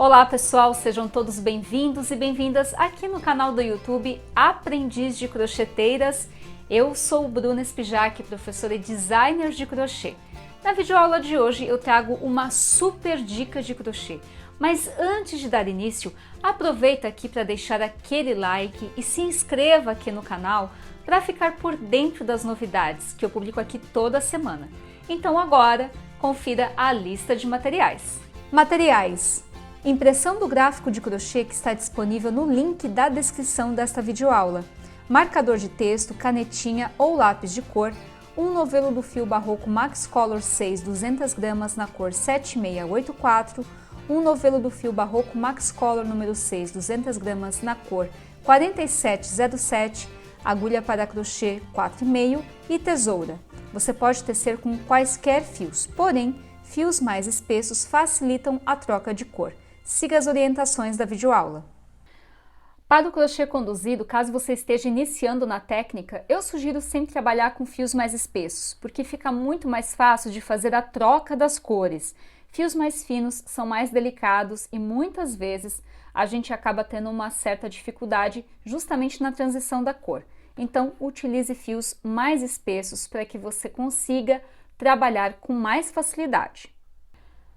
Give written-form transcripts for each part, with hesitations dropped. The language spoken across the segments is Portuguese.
Olá pessoal, sejam todos bem-vindos e bem-vindas aqui no canal do YouTube Aprendiz de Crocheteiras. Eu sou Bruna Spijack, professora e designer de crochê. Na videoaula de hoje eu trago uma super dica de crochê. Mas antes de dar início, aproveita aqui para deixar aquele like e se inscreva aqui no canal para ficar por dentro das novidades que eu publico aqui toda semana. Então agora, confira a lista de materiais. Materiais: impressão do gráfico de crochê que está disponível no link da descrição desta videoaula, marcador de texto, canetinha ou lápis de cor, um novelo do fio barroco Max Color 6 200 gramas na cor 7684, um novelo do fio barroco Max Color número 6 200 gramas na cor 4707, agulha para crochê 4,5 e tesoura. Você pode tecer com quaisquer fios, porém, fios mais espessos facilitam a troca de cor. Siga as orientações da videoaula. Para o crochê conduzido, caso você esteja iniciando na técnica, eu sugiro sempre trabalhar com fios mais espessos, porque fica muito mais fácil de fazer a troca das cores. Fios mais finos são mais delicados e muitas vezes a gente acaba tendo uma certa dificuldade justamente na transição da cor. Então, utilize fios mais espessos para que você consiga trabalhar com mais facilidade.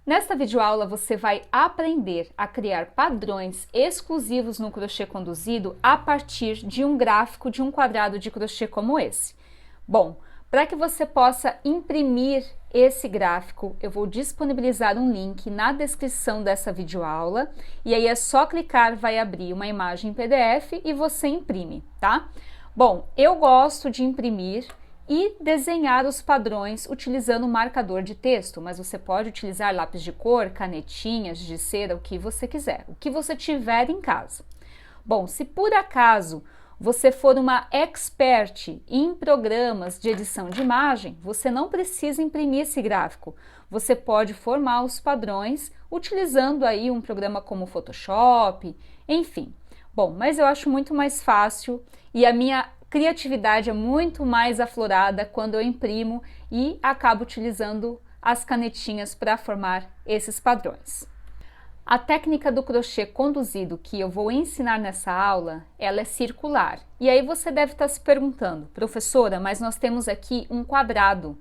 Nesta videoaula você vai aprender a criar padrões exclusivos no crochê conduzido a partir de um gráfico de um quadrado de crochê como esse. Bom, para que você possa imprimir esse gráfico, eu vou disponibilizar um link na descrição dessa videoaula e aí é só clicar, vai abrir uma imagem em PDF e você imprime, tá? Bom, eu gosto de imprimir e desenhar os padrões utilizando marcador de texto, mas você pode utilizar lápis de cor, canetinhas de cera, o que você quiser, o que você tiver em casa. Bom, se por acaso você for uma expert em programas de edição de imagem, você não precisa imprimir esse gráfico. Você pode formar os padrões utilizando aí um programa como Photoshop, enfim. Bom, mas eu acho muito mais fácil e a minha criatividade é muito mais aflorada quando eu imprimo e acabo utilizando as canetinhas para formar esses padrões. A técnica do crochê conduzido que eu vou ensinar nessa aula, ela é circular. E aí você deve estar se perguntando, professora, mas nós temos aqui um quadrado.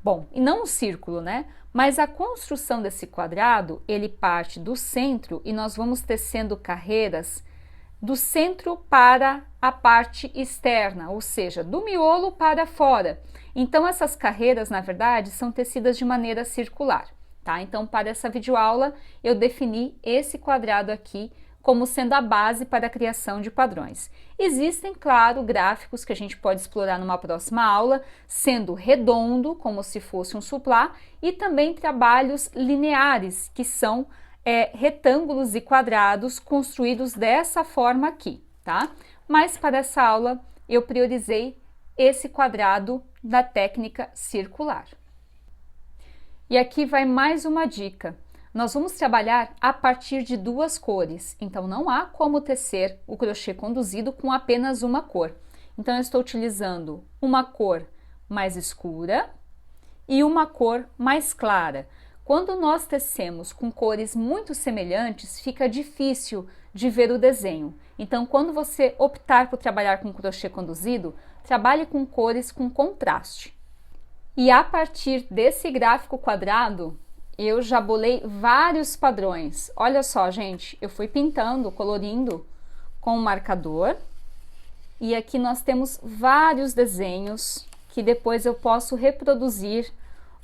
Bom, e não um círculo, né? Mas a construção desse quadrado, ele parte do centro e nós vamos tecendo carreiras do centro para a parte externa, ou seja, do miolo para fora. Então essas carreiras, na verdade, são tecidas de maneira circular, tá? Então para essa videoaula eu defini esse quadrado aqui como sendo a base para a criação de padrões. Existem, claro, gráficos que a gente pode explorar numa próxima aula, sendo redondo, como se fosse um suplá, e também trabalhos lineares, que são retângulos e quadrados construídos dessa forma aqui, tá? Mas para essa aula eu priorizei esse quadrado da técnica circular. E aqui vai mais uma dica. Nós vamos trabalhar a partir de duas cores, então não há como tecer o crochê conduzido com apenas uma cor. Então eu estou utilizando uma cor mais escura e uma cor mais clara. Quando nós tecemos com cores muito semelhantes, fica difícil de ver o desenho. Então, quando você optar por trabalhar com crochê conduzido, trabalhe com cores com contraste. E a partir desse gráfico quadrado, eu já bolei vários padrões. Olha só, gente, eu fui pintando, colorindo com o marcador. E aqui nós temos vários desenhos que depois eu posso reproduzir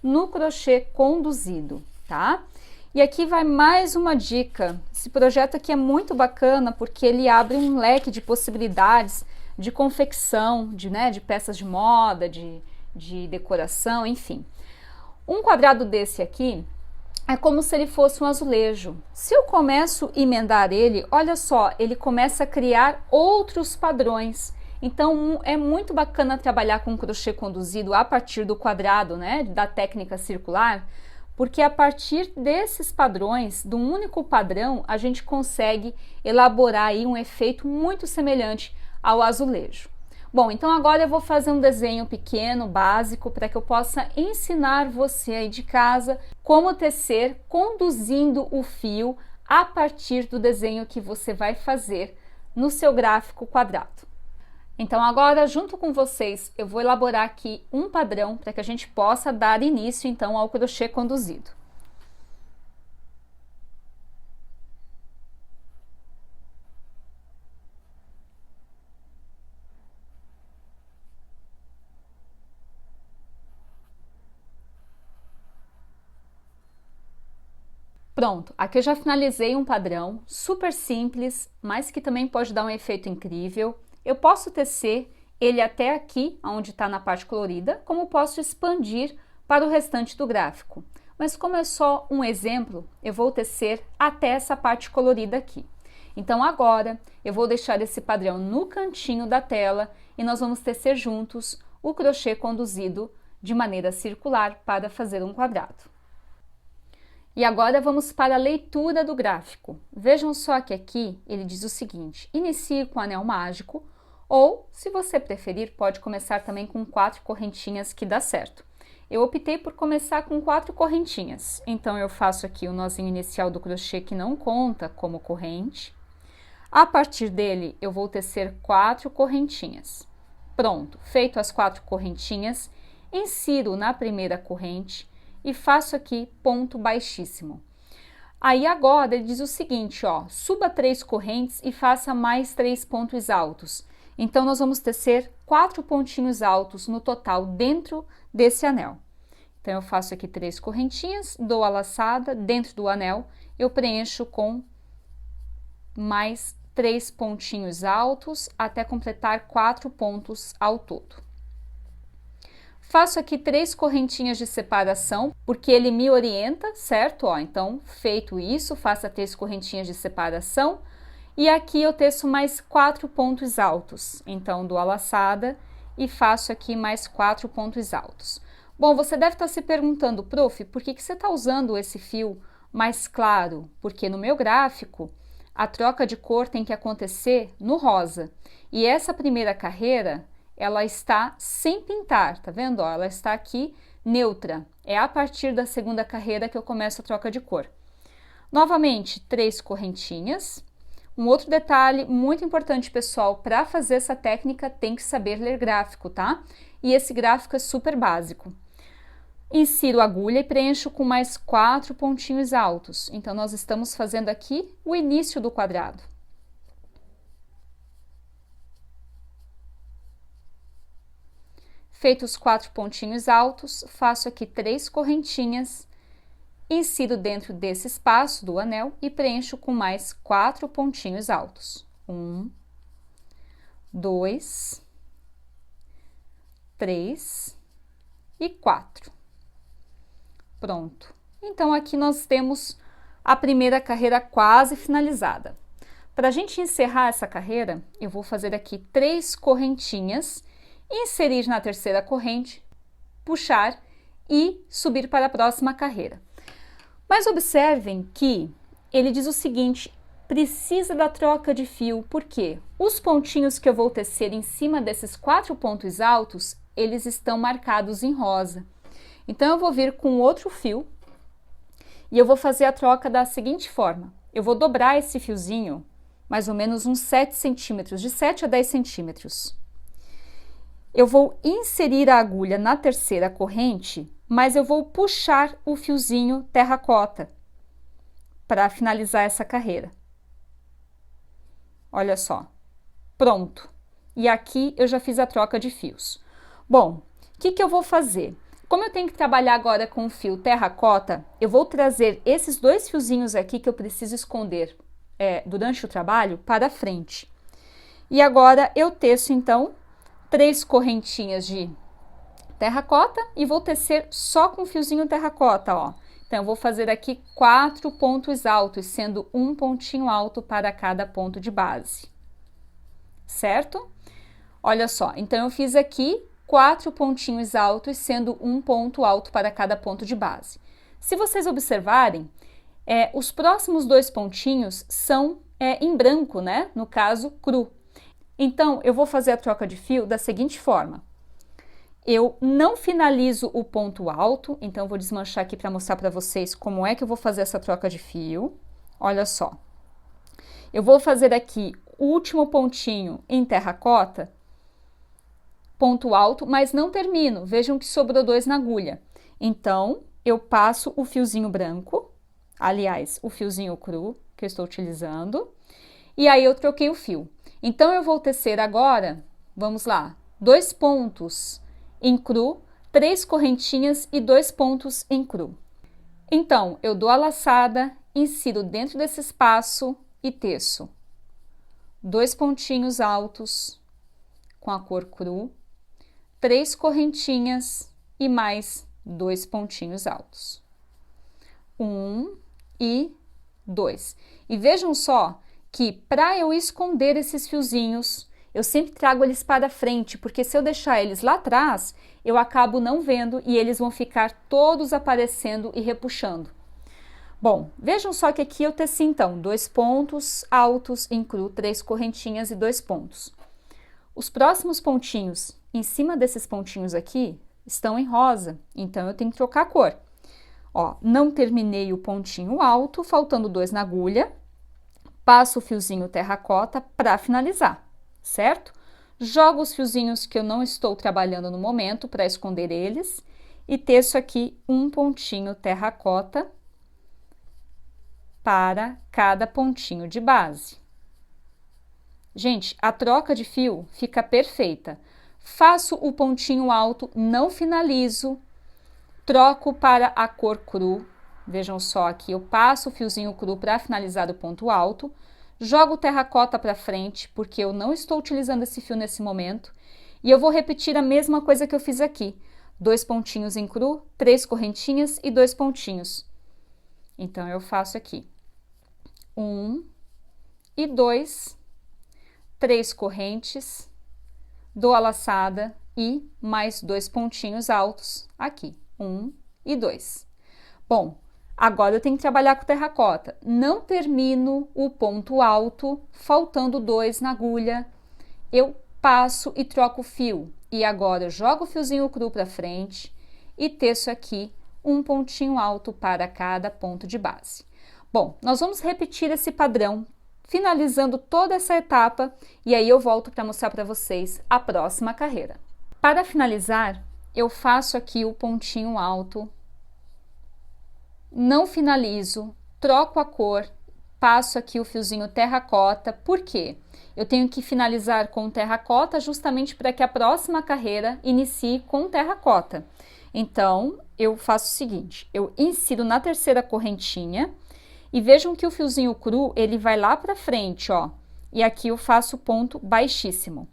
no crochê conduzido, tá? E aqui vai mais uma dica. Esse projeto aqui é muito bacana porque ele abre um leque de possibilidades de confecção, de peças de moda, de decoração, enfim. Um quadrado desse aqui é como se ele fosse um azulejo. Se eu começo a emendar ele, olha só, ele começa a criar outros padrões. Então é muito bacana trabalhar com crochê conduzido a partir do quadrado, né, da técnica circular, porque a partir desses padrões, de um único padrão, a gente consegue elaborar aí um efeito muito semelhante ao azulejo. Bom, então agora eu vou fazer um desenho pequeno, básico, para que eu possa ensinar você aí de casa como tecer conduzindo o fio a partir do desenho que você vai fazer no seu gráfico quadrado. Então agora, junto com vocês, eu vou elaborar aqui um padrão para que a gente possa dar início então ao crochê conduzido. Pronto, aqui eu já finalizei um padrão super simples, mas que também pode dar um efeito incrível. Eu posso tecer ele até aqui, onde está na parte colorida, como posso expandir para o restante do gráfico. Mas como é só um exemplo, eu vou tecer até essa parte colorida aqui. Então agora eu vou deixar esse padrão no cantinho da tela e nós vamos tecer juntos o crochê conduzido de maneira circular para fazer um quadrado. E agora vamos para a leitura do gráfico. Vejam só que aqui ele diz o seguinte: inicie com anel mágico, ou, se você preferir, pode começar também com 4 correntinhas que dá certo. Eu optei por começar com 4 correntinhas, então eu faço aqui o nozinho inicial do crochê que não conta como corrente. A partir dele eu vou tecer 4 correntinhas. Pronto, feito as 4 correntinhas, insiro na primeira corrente e faço aqui ponto baixíssimo. Aí agora ele diz o seguinte, ó, suba 3 correntes e faça mais 3 pontos altos. Então nós vamos tecer 4 pontinhos altos no total dentro desse anel. Então eu faço aqui 3 correntinhas, dou a laçada, dentro do anel eu preencho com mais 3 pontinhos altos até completar 4 pontos ao todo. Faço aqui 3 correntinhas de separação, porque ele me orienta, certo? Ó, então, feito isso, faça 3 correntinhas de separação. E aqui eu teço mais 4 pontos altos. Então, dou a laçada e faço aqui mais 4 pontos altos. Bom, você deve estar se perguntando, prof, por que você está usando esse fio mais claro? Porque no meu gráfico, a troca de cor tem que acontecer no rosa. E essa primeira carreira ela está sem pintar, tá vendo? Ó, ela está aqui neutra. É a partir da segunda carreira que eu começo a troca de cor. Novamente, 3 correntinhas. Um outro detalhe muito importante, pessoal, para fazer essa técnica tem que saber ler gráfico, tá? E esse gráfico é super básico. Insiro a agulha e preencho com mais 4 pontinhos altos. Então, nós estamos fazendo aqui o início do quadrado. Feitos os 4 pontinhos altos, faço aqui 3 correntinhas, insiro dentro desse espaço do anel e preencho com mais 4 pontinhos altos. 1, 2, 3 e 4. Pronto. Então, aqui nós temos a primeira carreira quase finalizada. Para a gente encerrar essa carreira, eu vou fazer aqui 3 correntinhas, inserir na terceira corrente, puxar e subir para a próxima carreira. Mas observem que ele diz o seguinte, precisa da troca de fio, porque os pontinhos que eu vou tecer em cima desses 4 pontos altos, eles estão marcados em rosa. Então eu vou vir com outro fio e eu vou fazer a troca da seguinte forma. Eu vou dobrar esse fiozinho mais ou menos uns 7 centímetros, de 7 a 10 centímetros. Eu vou inserir a agulha na terceira corrente, mas eu vou puxar o fiozinho terracota para finalizar essa carreira. Olha só, pronto. E aqui eu já fiz a troca de fios. Bom, o que eu vou fazer? Como eu tenho que trabalhar agora com o fio terracota, eu vou trazer esses 2 fiozinhos aqui que eu preciso esconder durante o trabalho para frente. E agora eu teço então 3 correntinhas de terracota e vou tecer só com fiozinho terracota, ó. Então, eu vou fazer aqui 4 pontos altos, sendo um pontinho alto para cada ponto de base. Certo? Olha só, então eu fiz aqui 4 pontinhos altos, sendo um ponto alto para cada ponto de base. Se vocês observarem, os próximos 2 pontinhos são em branco, né? No caso, cru. Então, eu vou fazer a troca de fio da seguinte forma. Eu não finalizo o ponto alto, então eu vou desmanchar aqui para mostrar para vocês como é que eu vou fazer essa troca de fio. olha só. Eu vou fazer aqui o último pontinho em terracota, ponto alto, mas não termino. Vejam que sobrou 2 na agulha. Então, eu passo o fiozinho branco, aliás, o fiozinho cru que eu estou utilizando, e aí eu troquei o fio. Então, eu vou tecer agora, vamos lá, 2 pontos em cru, 3 correntinhas e 2 pontos em cru. Então, eu dou a laçada, insiro dentro desse espaço e teço 2 pontinhos altos com a cor cru, 3 correntinhas e mais 2 pontinhos altos. 1 e 2. E vejam só que para eu esconder esses fiozinhos, eu sempre trago eles para frente, porque se eu deixar eles lá atrás, eu acabo não vendo e eles vão ficar todos aparecendo e repuxando. Bom, vejam só que aqui eu teci então 2 pontos altos em cru, 3 correntinhas e 2 pontos. Os próximos pontinhos em cima desses pontinhos aqui estão em rosa, então eu tenho que trocar a cor. Ó, não terminei o pontinho alto, faltando 2 na agulha, passo o fiozinho terracota para finalizar, certo? Jogo os fiozinhos que eu não estou trabalhando no momento para esconder eles e teço aqui um pontinho terracota para cada pontinho de base. Gente, a troca de fio fica perfeita. Faço o pontinho alto, não finalizo, troco para a cor cru. Vejam só aqui, eu passo o fiozinho cru para finalizar o ponto alto, jogo o terracota para frente, porque eu não estou utilizando esse fio nesse momento, e eu vou repetir a mesma coisa que eu fiz aqui. 2 pontinhos em cru, 3 correntinhas e 2 pontinhos. Então, eu faço aqui 1 e 2, 3 correntes, dou a laçada e mais 2 pontinhos altos aqui, 1 e 2. Bom, agora eu tenho que trabalhar com terracota. Não termino o ponto alto, faltando 2 na agulha, eu passo e troco o fio. E agora eu jogo o fiozinho cru para frente e teço aqui um pontinho alto para cada ponto de base. Bom, nós vamos repetir esse padrão, finalizando toda essa etapa, e aí eu volto para mostrar para vocês a próxima carreira. Para finalizar, eu faço aqui o pontinho alto, não finalizo, troco a cor, passo aqui o fiozinho terracota. Por quê? Eu tenho que finalizar com terracota justamente para que a próxima carreira inicie com terracota. Então, eu faço o seguinte, eu insiro na terceira correntinha, e vejam que o fiozinho cru, ele vai lá para frente, ó. E aqui eu faço ponto baixíssimo.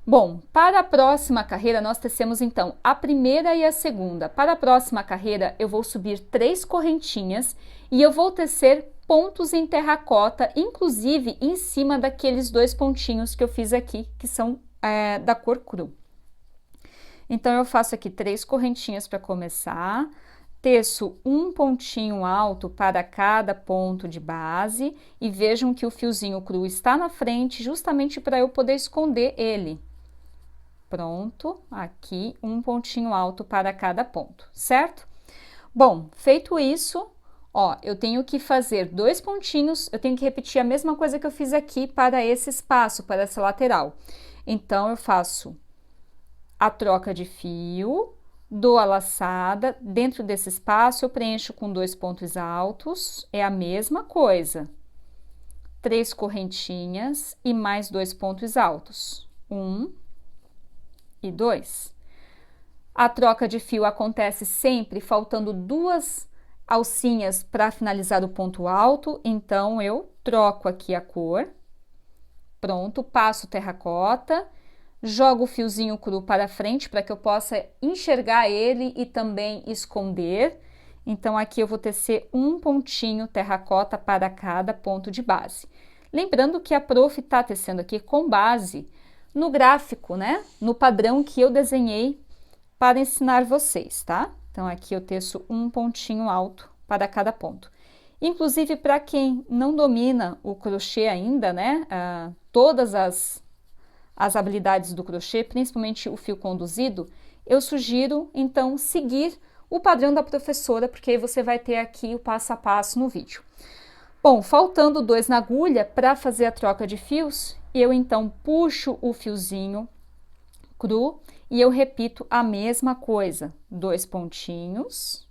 Bom, para a próxima carreira, nós tecemos então a primeira e a segunda. Para a próxima carreira, eu vou subir 3 correntinhas e eu vou tecer pontos em terracota, inclusive em cima daqueles 2 pontinhos que eu fiz aqui, que são da cor cru. Então, eu faço aqui 3 correntinhas para começar, teço um pontinho alto para cada ponto de base e vejam que o fiozinho cru está na frente justamente para eu poder esconder ele. Pronto, aqui um pontinho alto para cada ponto, certo? Bom, feito isso, ó, eu tenho que fazer 2 pontinhos, eu tenho que repetir a mesma coisa que eu fiz aqui para esse espaço, para essa lateral. Então, eu faço a troca de fio, dou a laçada, dentro desse espaço eu preencho com 2 pontos altos, é a mesma coisa. 3 correntinhas e mais 2 pontos altos, 1 e 2. A troca de fio acontece sempre faltando 2 alcinhas para finalizar o ponto alto, então eu troco aqui a cor, pronto, passo terracota, jogo o fiozinho cru para frente para que eu possa enxergar ele e também esconder. Então, aqui eu vou tecer um pontinho terracota para cada ponto de base. Lembrando que a prof está tecendo aqui com base no gráfico, né? No padrão que eu desenhei para ensinar vocês, tá? Então, aqui eu teço um pontinho alto para cada ponto. Inclusive, para quem não domina o crochê ainda, né? Todas as habilidades do crochê, principalmente o fio conduzido, eu sugiro, então, seguir o padrão da professora, porque aí você vai ter aqui o passo a passo no vídeo. Bom, faltando 2 na agulha para fazer a troca de fios, eu então puxo o fiozinho cru e eu repito a mesma coisa. 2 pontinhos,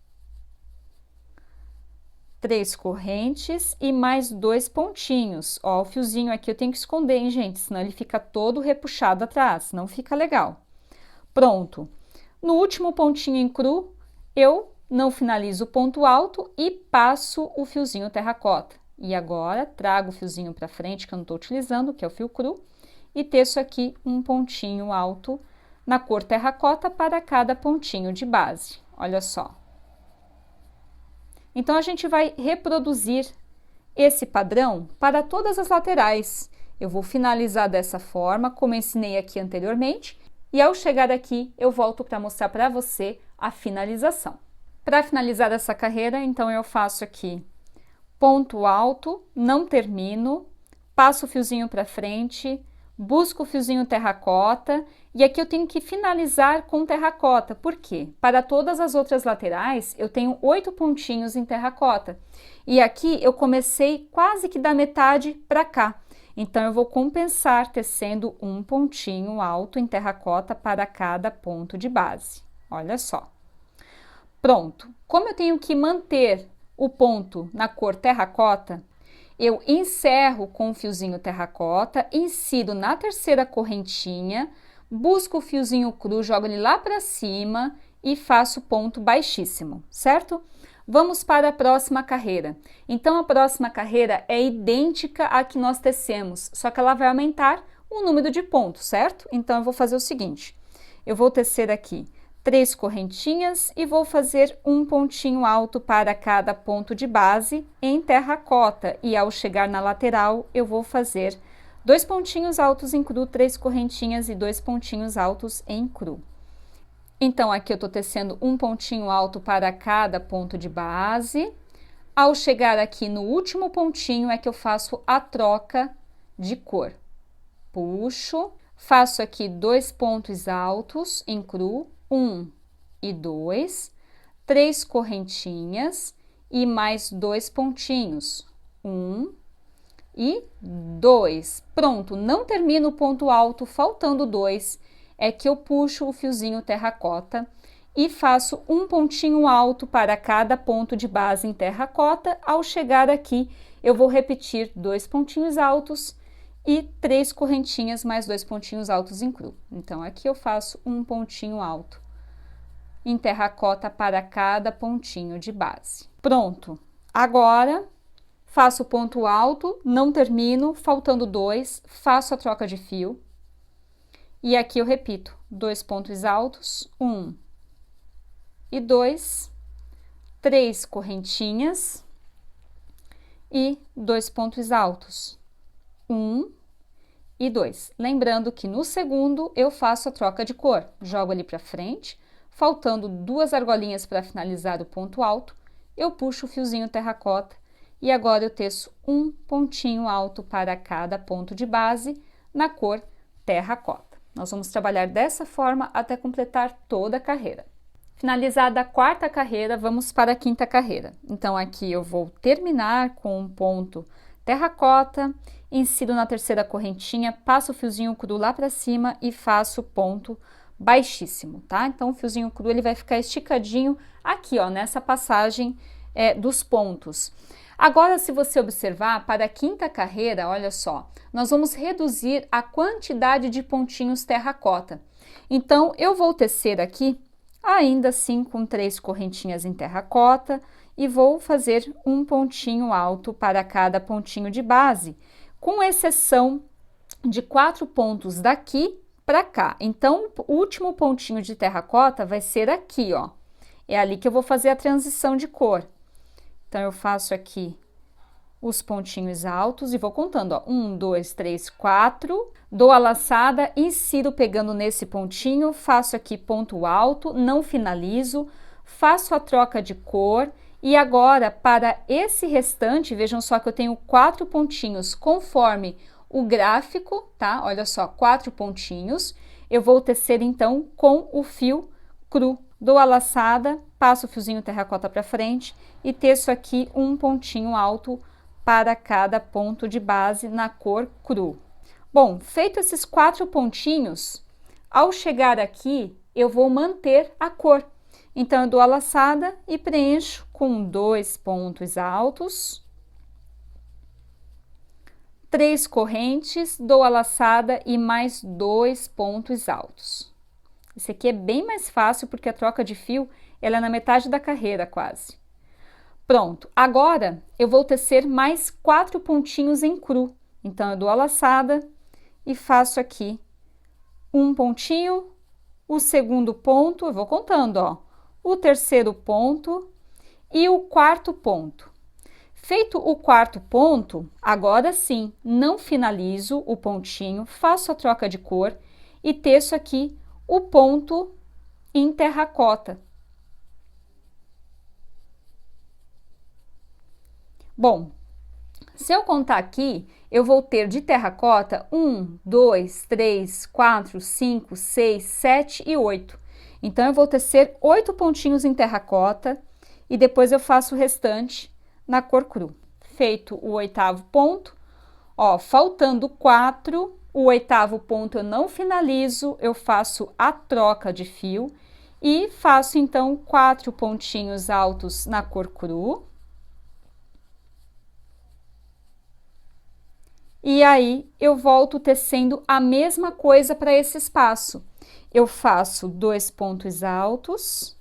3 correntes e mais 2 pontinhos. Ó, o fiozinho aqui eu tenho que esconder, hein, gente? Senão ele fica todo repuxado atrás, não fica legal. Pronto. No último pontinho em cru, eu não finalizo o ponto alto e passo o fiozinho terracota. E agora, trago o fiozinho para frente, que eu não estou utilizando, que é o fio cru, e teço aqui um pontinho alto na cor terracota para cada pontinho de base. Olha só. Então, a gente vai reproduzir esse padrão para todas as laterais. Eu vou finalizar dessa forma, como ensinei aqui anteriormente, e ao chegar aqui, eu volto para mostrar para você a finalização. Para finalizar essa carreira, então, eu faço aqui ponto alto, não termino, passo o fiozinho para frente, busco o fiozinho terracota e aqui eu tenho que finalizar com terracota. Por quê? Para todas as outras laterais eu tenho 8 pontinhos em terracota e aqui eu comecei quase que da metade para cá. Então eu vou compensar tecendo um pontinho alto em terracota para cada ponto de base. Olha só. Pronto. Como eu tenho que manter o ponto na cor terracota, eu encerro com o fiozinho terracota, insiro na terceira correntinha, busco o fiozinho cru, jogo ele lá para cima e faço ponto baixíssimo, certo? Vamos para a próxima carreira. Então, a próxima carreira é idêntica à que nós tecemos, só que ela vai aumentar o número de pontos, certo? Então, eu vou fazer o seguinte, eu vou tecer aqui 3 correntinhas e vou fazer um pontinho alto para cada ponto de base em terracota. E ao chegar na lateral, eu vou fazer 2 pontinhos altos em cru, 3 correntinhas e 2 pontinhos altos em cru. Então, aqui eu tô tecendo um pontinho alto para cada ponto de base. Ao chegar aqui no último pontinho é que eu faço a troca de cor. Puxo, faço aqui 2 pontos altos em cru, 1 e 2, 3 correntinhas e mais 2 pontinhos, 1 e 2. Pronto, não termino o ponto alto, faltando 2, é que eu puxo o fiozinho terracota e faço um pontinho alto para cada ponto de base em terracota. Ao chegar aqui, eu vou repetir 2 pontinhos altos e 3 correntinhas mais 2 pontinhos altos em cru. Então, aqui eu faço um pontinho alto em terracota para cada pontinho de base. Pronto! Agora, faço o ponto alto, não termino, faltando 2, faço a troca de fio. E aqui eu repito, 2 pontos altos, 1 e 2, 3 correntinhas e 2 pontos altos, 1 e 2. Lembrando que no segundo eu faço a troca de cor, jogo ali para frente, faltando 2 argolinhas para finalizar o ponto alto, eu puxo o fiozinho terracota e agora eu teço um pontinho alto para cada ponto de base na cor terracota. Nós vamos trabalhar dessa forma até completar toda a carreira. Finalizada a quarta carreira, vamos para a quinta carreira. Então, aqui eu vou terminar com um ponto terracota, insiro na terceira correntinha, passo o fiozinho cru lá para cima e faço ponto baixíssimo, tá? Então, o fiozinho cru ele vai ficar esticadinho aqui, ó, nessa passagem dos pontos. Agora, se você observar, para a quinta carreira, olha só, nós vamos reduzir a quantidade de pontinhos terracota. Então, eu vou tecer aqui, ainda assim, com 3 correntinhas em terracota, e vou fazer um pontinho alto para cada pontinho de base, com exceção de 4 pontos daqui para cá. Então, o último pontinho de terracota vai ser aqui, ó. É ali que eu vou fazer a transição de cor. Então, eu faço aqui os pontinhos altos e vou contando, ó. 1, 2, 3, 4. Dou a laçada, insiro pegando nesse pontinho, faço aqui ponto alto, não finalizo, faço a troca de cor. E agora, para esse restante, vejam só que eu tenho 4 pontinhos conforme o gráfico, tá? Olha só, 4 pontinhos. Eu vou tecer, então, com o fio cru. Dou a laçada, passo o fiozinho terracota para frente e teço aqui um pontinho alto para cada ponto de base na cor cru. Bom, feito esses 4 pontinhos, ao chegar aqui, eu vou manter a cor. Então, eu dou a laçada e preencho com 2 pontos altos, 3 correntes, dou a laçada e mais 2 pontos altos. Esse aqui é bem mais fácil porque a troca de fio ela é na metade da carreira quase. Pronto, agora eu vou tecer mais 4 pontinhos em cru. Então, eu dou a laçada e faço aqui um pontinho, o segundo ponto, eu vou contando, ó, o terceiro ponto e o quarto ponto. Feito o quarto ponto, agora sim, não finalizo o pontinho, faço a troca de cor e teço aqui o ponto em terracota. Bom, se eu contar aqui, eu vou ter de terracota 1, 2, 3, 4, 5, 6, 7 e 8. Então, eu vou tecer 8 pontinhos em terracota e depois eu faço o restante na cor cru. Feito o 8º ponto, ó, faltando 4, o 8º ponto eu não finalizo, eu faço a troca de fio e faço então 4 pontinhos altos na cor cru. E aí, eu volto tecendo a mesma coisa para esse espaço. Eu faço 2 pontos altos.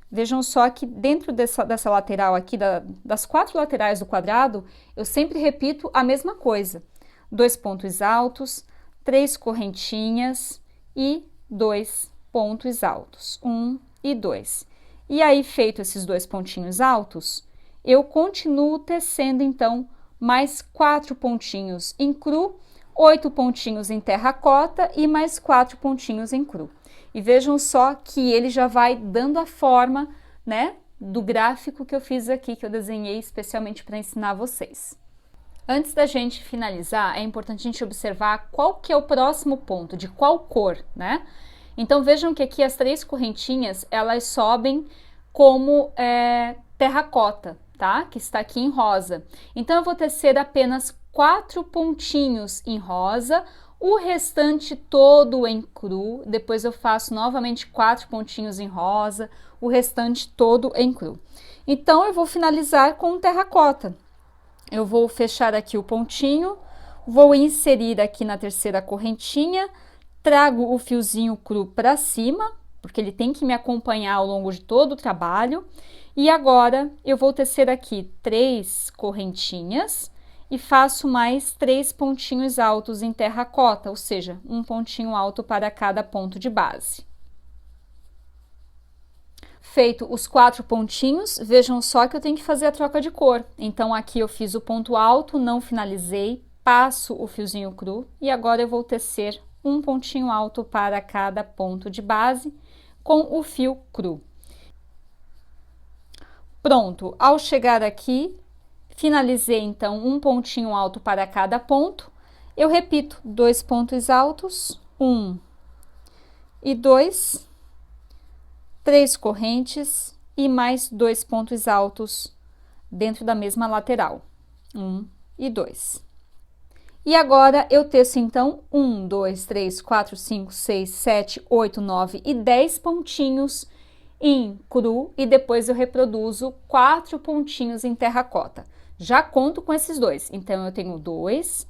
Vejam só que dentro dessa lateral aqui, das 4 laterais do quadrado, eu sempre repito a mesma coisa. 2 pontos altos, 3 correntinhas e 2 pontos altos. 1 e 2. E aí, feito esses 2 pontinhos altos, eu continuo tecendo, então, mais 4 pontinhos em cru, 8 pontinhos em terracota e mais 4 pontinhos em cru. E vejam só que ele já vai dando a forma, né, do gráfico que eu fiz aqui, que eu desenhei especialmente para ensinar vocês. Antes da gente finalizar, é importante a gente observar qual que é o próximo ponto, de qual cor, né? Então vejam que aqui as 3 correntinhas, elas sobem como terracota, tá? Que está aqui em rosa. Então, eu vou tecer apenas 4 pontinhos em rosa, o restante todo em cru. Depois eu faço novamente 4 pontinhos em rosa, o restante todo em cru. Então, eu vou finalizar com terracota. Eu vou fechar aqui o pontinho, vou inserir aqui na terceira correntinha, trago o fiozinho cru para cima, porque ele tem que me acompanhar ao longo de todo o trabalho. E agora, eu vou tecer aqui 3 correntinhas e faço mais 3 pontinhos altos em terracota, ou seja, um pontinho alto para cada ponto de base. Feito os 4 pontinhos, vejam só que eu tenho que fazer a troca de cor. Então, aqui eu fiz o ponto alto, não finalizei, passo o fiozinho cru e agora eu vou tecer um pontinho alto para cada ponto de base com o fio cru. Pronto, ao chegar aqui, finalizei então um pontinho alto para cada ponto. Eu repito 2 pontos altos, 1 e 2, 3 correntes e mais 2 pontos altos dentro da mesma lateral, 1 e 2. E agora eu teço então 1, 2, 3, 4, 5, 6, 7, 8, 9 e 10 pontinhos em cru e depois eu reproduzo 4 pontinhos em terracota. Já conto com esses 2, então eu tenho 2,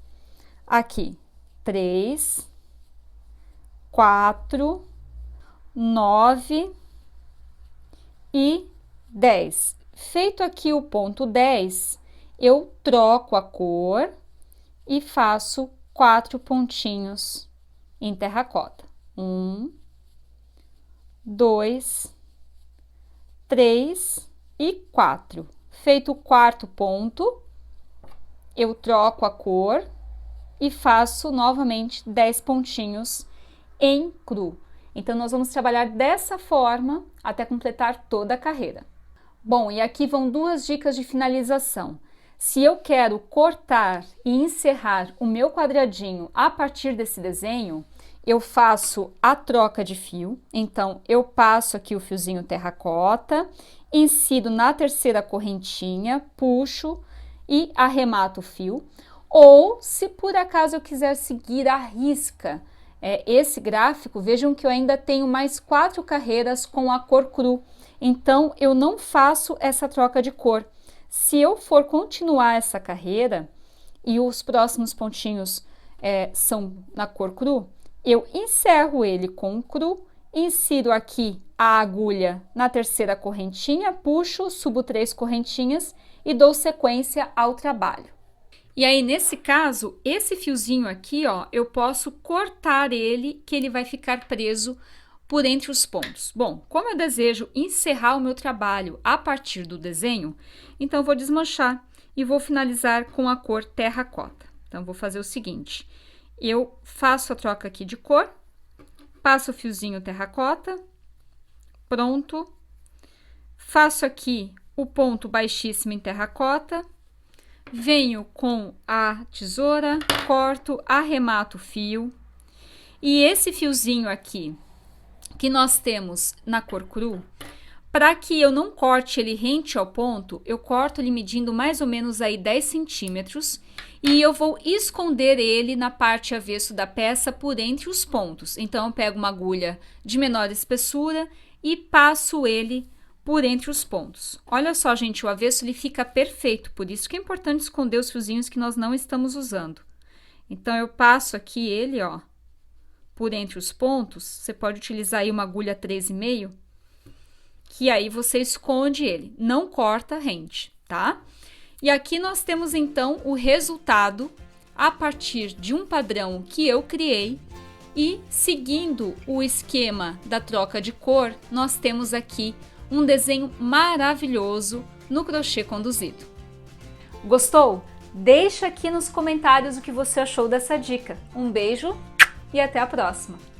aqui 3, 4, 9 e 10. Feito aqui o ponto 10, eu troco a cor e faço 4 pontinhos em terracota. 1, 2, 3 e 4. Feito o quarto ponto, eu troco a cor e faço novamente 10 pontinhos em cru. Então, nós vamos trabalhar dessa forma até completar toda a carreira. Bom, e aqui vão 2 dicas de finalização. Se eu quero cortar e encerrar o meu quadradinho a partir desse desenho, eu faço a troca de fio. Então, eu passo aqui o fiozinho terracota, insiro na terceira correntinha, puxo e arremato o fio. Ou, se por acaso eu quiser seguir a risca esse gráfico, vejam que eu ainda tenho mais 4 carreiras com a cor cru. Então, eu não faço essa troca de cor. Se eu for continuar essa carreira e os próximos pontinhos são na cor cru, eu encerro ele com o cru, insiro aqui a agulha na terceira correntinha, puxo, subo 3 correntinhas e dou sequência ao trabalho. E aí, nesse caso, esse fiozinho aqui, ó, eu posso cortar ele, que ele vai ficar preso por entre os pontos. Bom, como eu desejo encerrar o meu trabalho a partir do desenho, então eu vou desmanchar e vou finalizar com a cor terracota. Então, vou fazer o seguinte, eu faço a troca aqui de cor, passo o fiozinho terracota, pronto, faço aqui o ponto baixíssimo em terracota, venho com a tesoura, corto, arremato o fio e esse fiozinho aqui que nós temos na cor cru, para que eu não corte ele rente ao ponto, eu corto ele medindo mais ou menos aí 10 centímetros e eu vou esconder ele na parte avesso da peça por entre os pontos. Então, eu pego uma agulha de menor espessura e passo ele por entre os pontos. Olha só, gente, o avesso ele fica perfeito, por isso que é importante esconder os fiozinhos que nós não estamos usando. Então, eu passo aqui ele, ó, por entre os pontos. Você pode utilizar aí uma agulha 13,5, que aí você esconde ele, não corta rente, tá? E aqui nós temos, então, o resultado a partir de um padrão que eu criei e, seguindo o esquema da troca de cor, nós temos aqui um desenho maravilhoso no crochê conduzido. Gostou? Deixa aqui nos comentários o que você achou dessa dica. Um beijo e até a próxima!